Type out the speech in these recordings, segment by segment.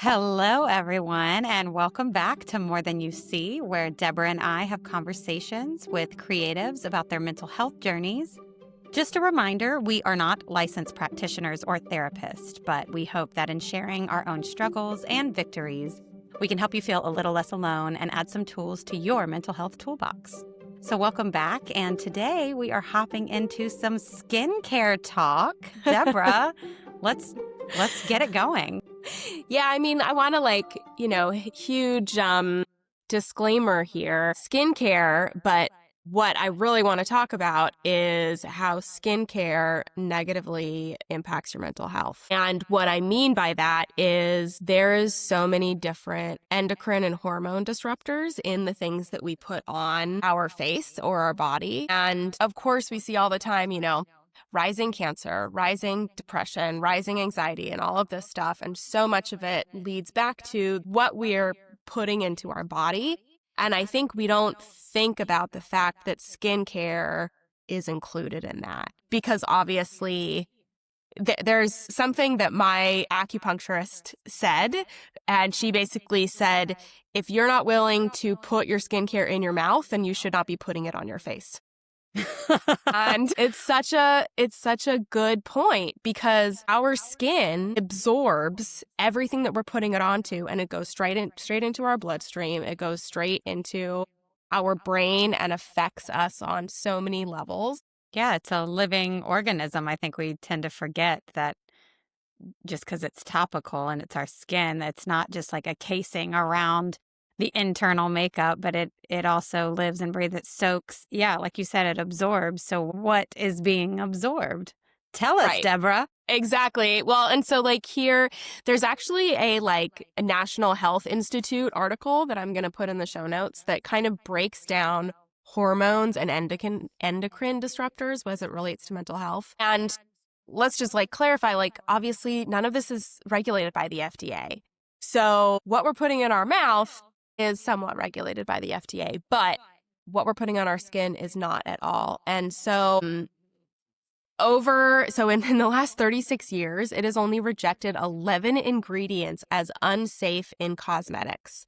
Hello, everyone, and welcome back to More Than You See, where Deborah and I have conversations with creatives about their mental health journeys. Just a reminder, we are not licensed practitioners or therapists, but we hope that in sharing our own struggles and victories, we can help you feel a little less alone and add some tools to your mental health toolbox. So welcome back, and today we are hopping into some skincare talk. Deborah, let's get it going. Yeah, I want to huge disclaimer here. Skincare, but what I really want to talk about is how skincare negatively impacts your mental health. And what I mean by that is there's so many different endocrine and hormone disruptors in the things that we put on our face or our body. And of course, we see all the time, rising cancer, rising depression, rising anxiety, and all of this stuff. And so much of it leads back to what we're putting into our body. And I think we don't think about the fact that skincare is included in that because obviously there's something that my acupuncturist said, and she basically said, if you're not willing to put your skincare in your mouth, then you should not be putting it on your face. And it's such a good point because our skin absorbs everything that we're putting it onto, and it goes straight into our bloodstream. It goes straight into our brain and affects us on so many levels. Yeah, it's a living organism. I think we tend to forget that just because it's topical and it's our skin, it's not just like a casing around the internal makeup, but it also lives and breathes. It soaks. Yeah, like you said, it absorbs. So what is being absorbed? Tell us, Right. Deborah. Exactly. Well, and so here, there's actually a National Health Institute article that I'm going to put in the show notes that kind of breaks down hormones and endocrine disruptors as it relates to mental health. And let's just clarify, obviously none of this is regulated by the FDA. So what we're putting in our mouth is somewhat regulated by the FDA, but what we're putting on our skin is not at all. And so in the last 36 years, it has only rejected 11 ingredients as unsafe in cosmetics.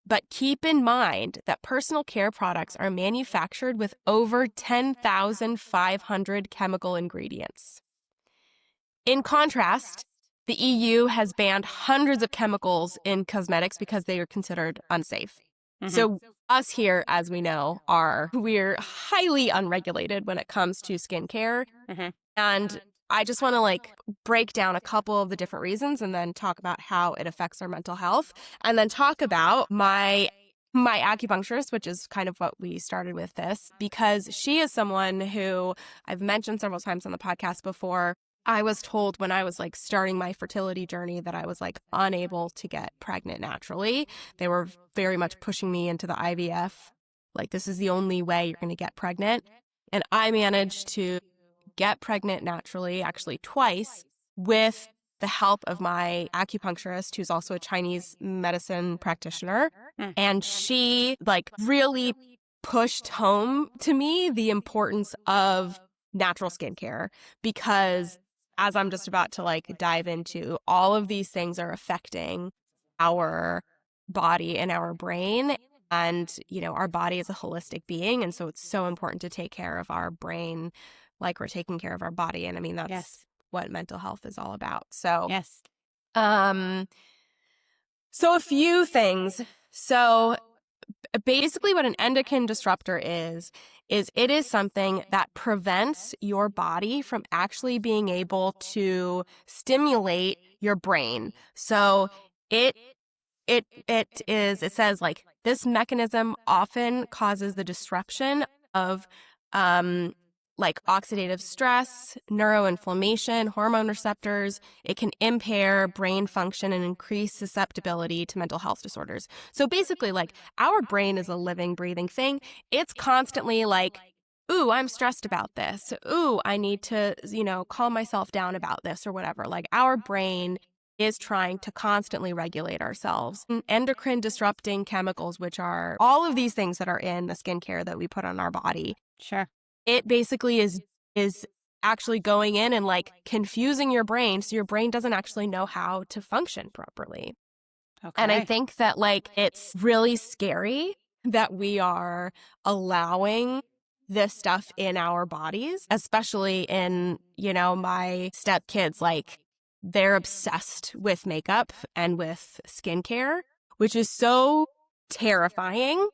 But keep in mind that personal care products are manufactured with over 10,500 chemical ingredients. In contrast, the EU has banned hundreds of chemicals in cosmetics because they are considered unsafe. Mm-hmm. So us here, as we know, we're highly unregulated when it comes to skincare. Mm-hmm. And I just want to break down a couple of the different reasons and then talk about how it affects our mental health, and then talk about my acupuncturist, which is kind of what we started with this, because she is someone who I've mentioned several times on the podcast before. I was told when I was starting my fertility journey that I was unable to get pregnant naturally. They were very much pushing me into the IVF. This is the only way you're going to get pregnant. And I managed to get pregnant naturally, actually twice, with the help of my acupuncturist, who's also a Chinese medicine practitioner. And she really pushed home to me the importance of natural skincare, because as I'm just about to dive into, all of these things are affecting our body and our brain. And, our body is a holistic being. And so it's so important to take care of our brain like we're taking care of our body. And that's what mental health is all about. So, yes. So a few things. So basically what an endocrine disruptor is it is something that prevents your body from actually being able to stimulate your brain. So it says this mechanism often causes the disruption of oxidative stress, neuroinflammation, hormone receptors. It can impair brain function and increase susceptibility to mental health disorders. So basically, our brain is a living, breathing thing. It's constantly ooh, I'm stressed about this. Ooh, I need to, calm myself down about this or whatever. Our brain is trying to constantly regulate ourselves. Endocrine disrupting chemicals, which are all of these things that are in the skincare that we put on our body. Sure. It basically is actually going in and confusing your brain, so your brain doesn't actually know how to function properly. And I Okay. think that like it's really scary that we are allowing this stuff in our bodies, especially in, my stepkids. Like they're obsessed with makeup and with skincare, which is so terrifying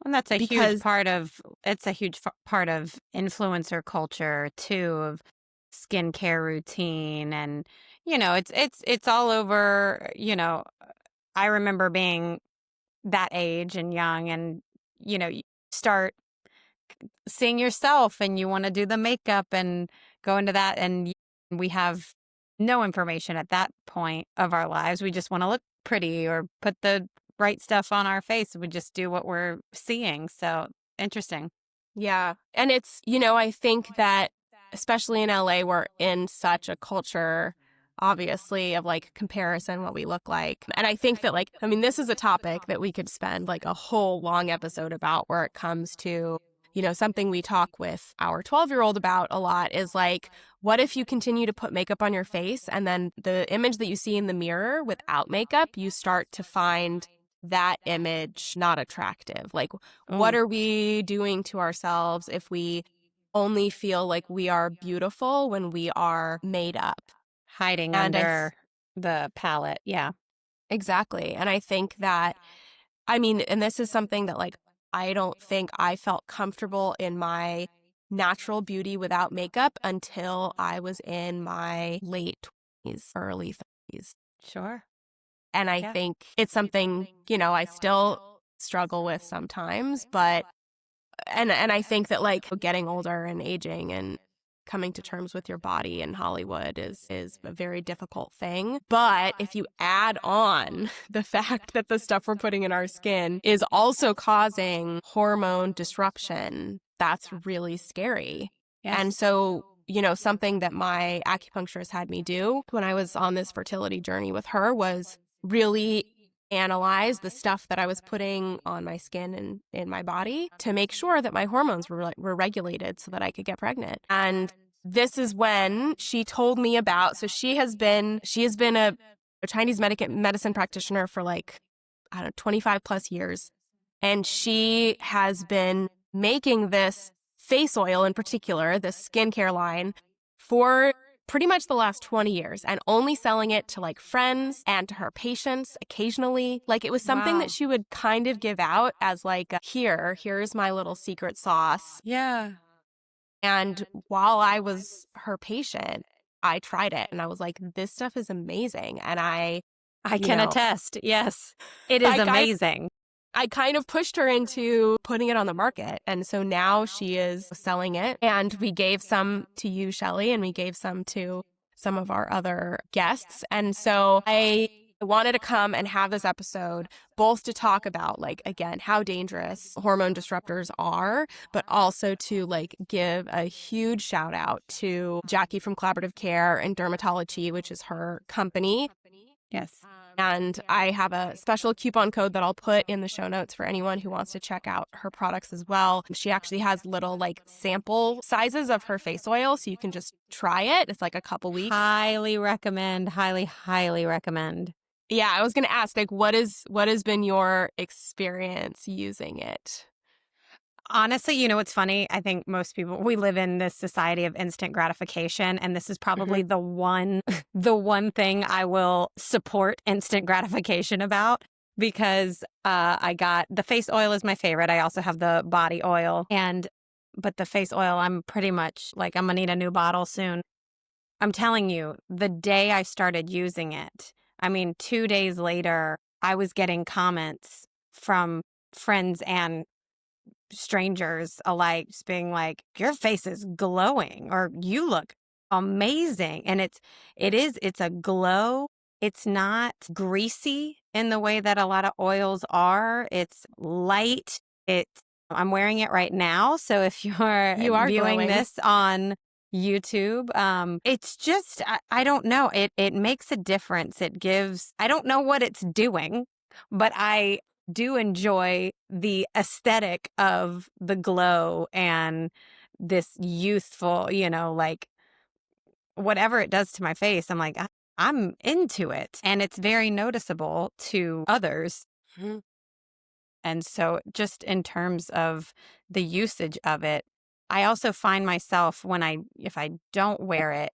And that's a huge because, part of it's a huge part of influencer culture too, of skincare routine. And it's all over. I remember being that age and young, and you start seeing yourself and you want to do the makeup and go into that, and we have no information at that point of our lives. We just want to look pretty or put the right stuff on our face. We just do what we're seeing. So interesting. yeah. And it's, I think that especially in LA, we're in such a culture, obviously, of like comparison, what we look like. And I think that, like, I mean, this is a topic that we could spend like a whole long episode about, where it comes to, something we talk with our 12-year-old about a lot is like, what if you continue to put makeup on your face and then the image that you see in the mirror without makeup, you start to find that image not attractive? Like, what Oh, are we doing to ourselves if we only feel like we are beautiful when we are made up? hiding And under the palette. Yeah. exactly. And I think that, I mean, and this is something that like, I don't think I felt comfortable in my natural beauty without makeup until I was in my late 20s, early 30s. Sure. And I Yeah. think it's something, I still struggle with sometimes, but and I think that like getting older and aging and coming to terms with your body in Hollywood is a very difficult thing. But if you add on the fact that the stuff we're putting in our skin is also causing hormone disruption, that's really scary. And Yes. so, something that my acupuncturist had me do when I was on this fertility journey with her was really analyze the stuff that I was putting on my skin and in my body to make sure that my hormones were regulated so that I could get pregnant. And this is when she told me about, so she has been a Chinese medicine practitioner for like, I don't know, 25 plus years. And she has been making this face oil in particular, this skincare line, for pretty much the last 20 years, and only selling it to like friends and to her patients occasionally. Like it was something that Wow. she would kind of give out as like, here's my little secret sauce. Yeah. And while I was her patient, I tried it and I was like, this stuff is amazing. And I you can know, attest. Yes. It is I amazing. I kind of pushed her into putting it on the market. And so now she is selling it. And we gave some to you, Shelley, and we gave some to some of our other guests. And so I wanted to come and have this episode both to talk about, like, again, how dangerous hormone disruptors are, but also to like give a huge shout out to Jackie from Collaborative Care and Dermatology, which is her company. Yes. And I have a special coupon code that I'll put in the show notes for anyone who wants to check out her products as well. She actually has little like sample sizes of her face oil, so you can just try it. It's like a couple weeks. Highly recommend. Highly, highly recommend. Yeah, I was going to ask, like, what has been your experience using it? Honestly, what's funny? I think most people, we live in this society of instant gratification, and this is probably the one the one thing I will support instant gratification about, because I got the face oil is my favorite. I also have the body oil, but the face oil, I'm pretty much like, I'm gonna need a new bottle soon. I'm telling you, the day I started using it, I mean, 2 days later, I was getting comments from friends and strangers alike, just being like, your face is glowing, or you look amazing. And it's a glow. It's not greasy in the way that a lot of oils are. It's light. I'm wearing it right now. So if you're You are viewing glowing. this on YouTube, it's just, I don't know. It makes a difference. I don't know what it's doing, but I do enjoy the aesthetic of the glow and this youthful, like, whatever it does to my face. I'm like, I'm into it, and it's very noticeable to others. Mm-hmm. And so just in terms of the usage of it, I also find myself if I don't wear it,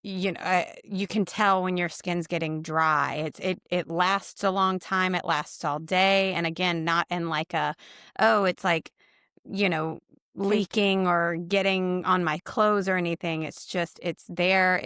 you can tell when your skin's getting dry. It lasts a long time. It lasts all day. And again, not in like it's like, you know, leaking or getting on my clothes or anything. It's just, it's there.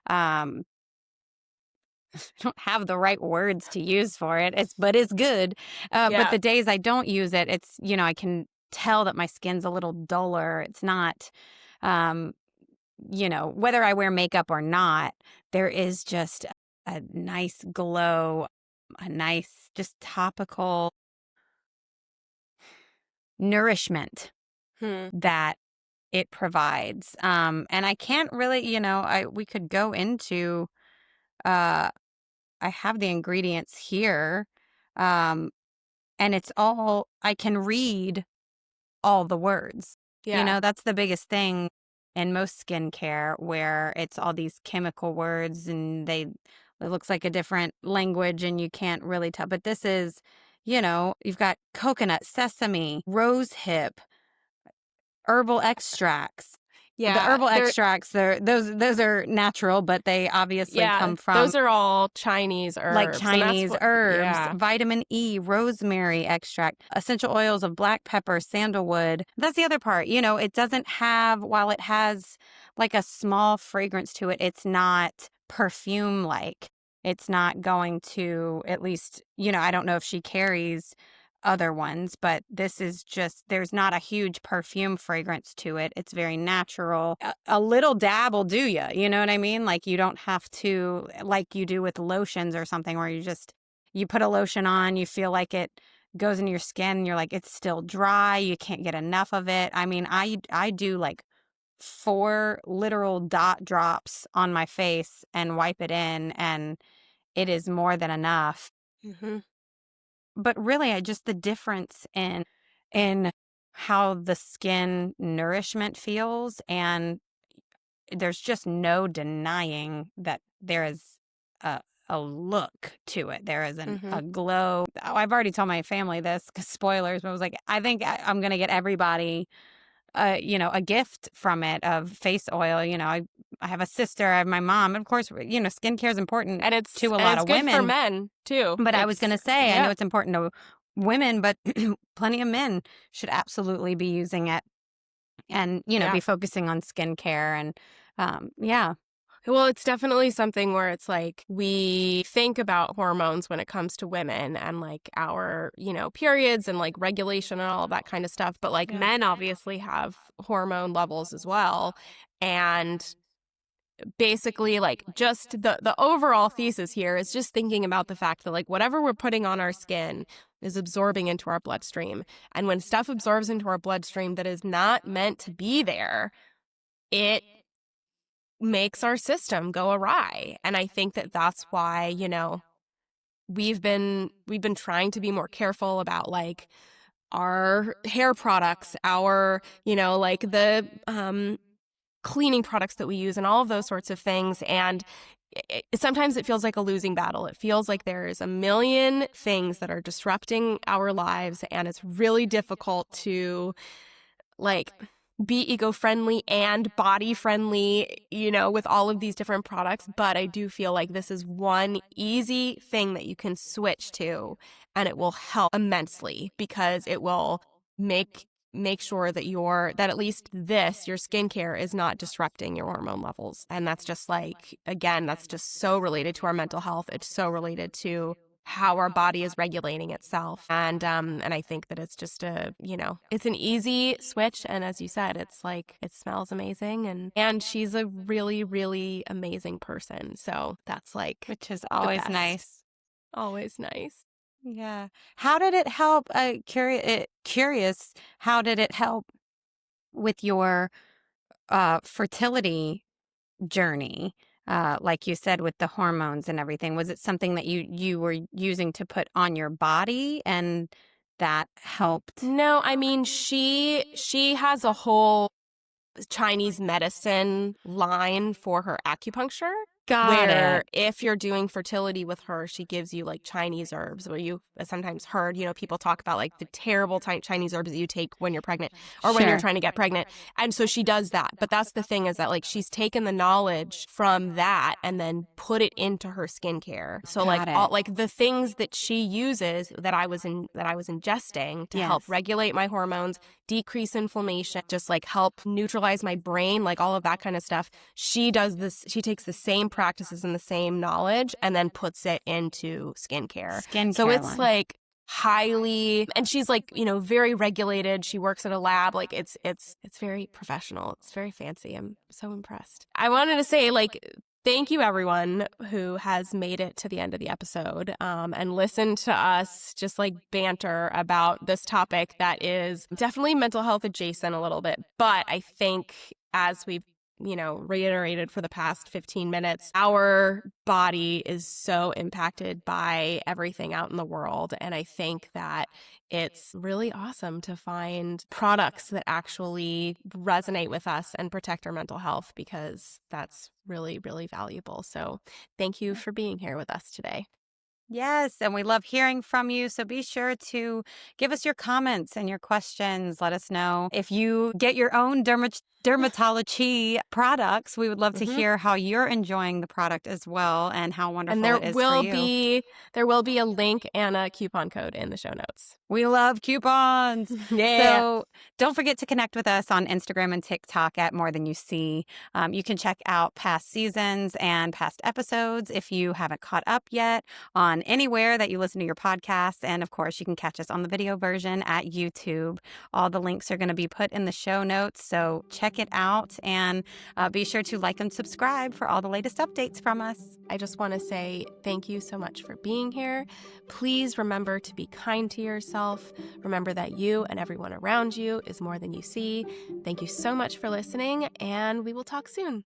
I don't have the right words to use for it. But it's good. But the days I don't use it, it's, I can tell that my skin's a little duller. It's not, whether I wear makeup or not, there is just a nice glow, a nice, just topical nourishment that it provides. And I can't really, we could go into, I have the ingredients here, and it's all, I can read all the words. Yeah. That's the biggest thing in most skincare, where it's all these chemical words and it looks like a different language and you can't really tell. But this is, you've got coconut, sesame, rose hip, herbal extracts. Yeah. The herbal extracts, those are natural, but they obviously come from, those are all Chinese herbs. like Chinese herbs, Yeah. vitamin E, rosemary extract, essential oils of black pepper, sandalwood. That's the other part. It doesn't have, while it has like a small fragrance to it, it's not perfume-like. It's not going to, at least, I don't know if she carries other ones, but this is just, there's not a huge perfume fragrance to it. It's very natural. A little dab will do you. You know what I mean? Like, you don't have to, like you do with lotions or something, where you put a lotion on, you feel like it goes into your skin and you're like, it's still dry. You can't get enough of it. I mean, I do like 4 literal dot drops on my face and wipe it in, and it is more than enough. Mm-hmm. But really, just the difference in how the skin nourishment feels, and there's just no denying that there is a look to it. There is a glow. Oh, I've already told my family this, 'cause spoilers, but I was like, I think I'm going to get everybody, a gift from it of face oil. I have a sister, I have my mom. And of course, skincare is important, And it's to a lot of good women. for men too. But I was going to say, I yeah. know it's important to women, but plenty of men should absolutely be using it, and, be focusing on skincare. And, yeah. Well, it's definitely something where it's like, we think about hormones when it comes to women and like our, periods and like regulation and all of that kind of stuff. But like men obviously have hormone levels as well. And basically, like, just the overall thesis here is just thinking about the fact that like whatever we're putting on our skin is absorbing into our bloodstream. And when stuff absorbs into our bloodstream that is not meant to be there, it makes our system go awry. And I think that that's why, we've been trying to be more careful about like our hair products, our, like the cleaning products that we use and all of those sorts of things. And sometimes it feels like a losing battle. It feels like there's a million things that are disrupting our lives, and it's really difficult to like be eco-friendly and body-friendly, with all of these different products. But I do feel like this is one easy thing that you can switch to, and it will help immensely, because it will make sure that that at least your skincare is not disrupting your hormone levels. And that's just like, again, that's just so related to our mental health. It's so related to how our body is regulating itself. And I think that it's just it's an easy switch. And as you said, it's like, it smells amazing. And she's a really, really amazing person. So that's like, which is always nice. Always nice. Yeah. How did it help? Curious, how did it help with your fertility journey? Like you said, with the hormones and everything, was it something that you were using to put on your body, and that helped? No, I mean, she has a whole Chinese medicine line for her acupuncture. Got where it. if you're doing fertility with her, she gives you like Chinese herbs, where you sometimes heard, people talk about like the terrible Chinese herbs that you take when you're pregnant or when you're Sure. trying to get pregnant. And so she does that. But that's the thing, is that like she's taken the knowledge from that and then put it into her skincare. So like Got it. all like the things that she uses that I was ingesting to help Yes. regulate my hormones, decrease inflammation, just like help neutralize my brain, like all of that kind of stuff. She does this. She takes the same practices and the same knowledge and then puts it into skincare. So it's line. like highly, and she's like, very regulated. She works at a lab. Like it's very professional. It's very fancy. I'm so impressed. I wanted to say, like, thank you, everyone who has made it to the end of the episode and listened to us just like banter about this topic that is definitely mental health adjacent a little bit. But I think, as we've reiterated for the past 15 minutes, our body is so impacted by everything out in the world. And I think that it's really awesome to find products that actually resonate with us and protect our mental health, because that's really, really valuable. So thank you for being here with us today. Yes, and we love hearing from you. So be sure to give us your comments and your questions. Let us know if you get your own dermatology products. We would love to hear how you're enjoying the product as well, and how wonderful And it is for you. there will be a link and a coupon code in the show notes. We love coupons. Yeah. So don't forget to connect with us on Instagram and TikTok at More Than You See. You can check out past seasons and past episodes if you haven't caught up yet on anywhere that you listen to your podcast. And of course, you can catch us on the video version at YouTube. All the links are going to be put in the show notes. So check it out, and be sure to like and subscribe for all the latest updates from us. I just want to say thank you so much for being here. Please remember to be kind to yourself. Remember that you and everyone around you is more than you see. Thank you so much for listening, and we will talk soon.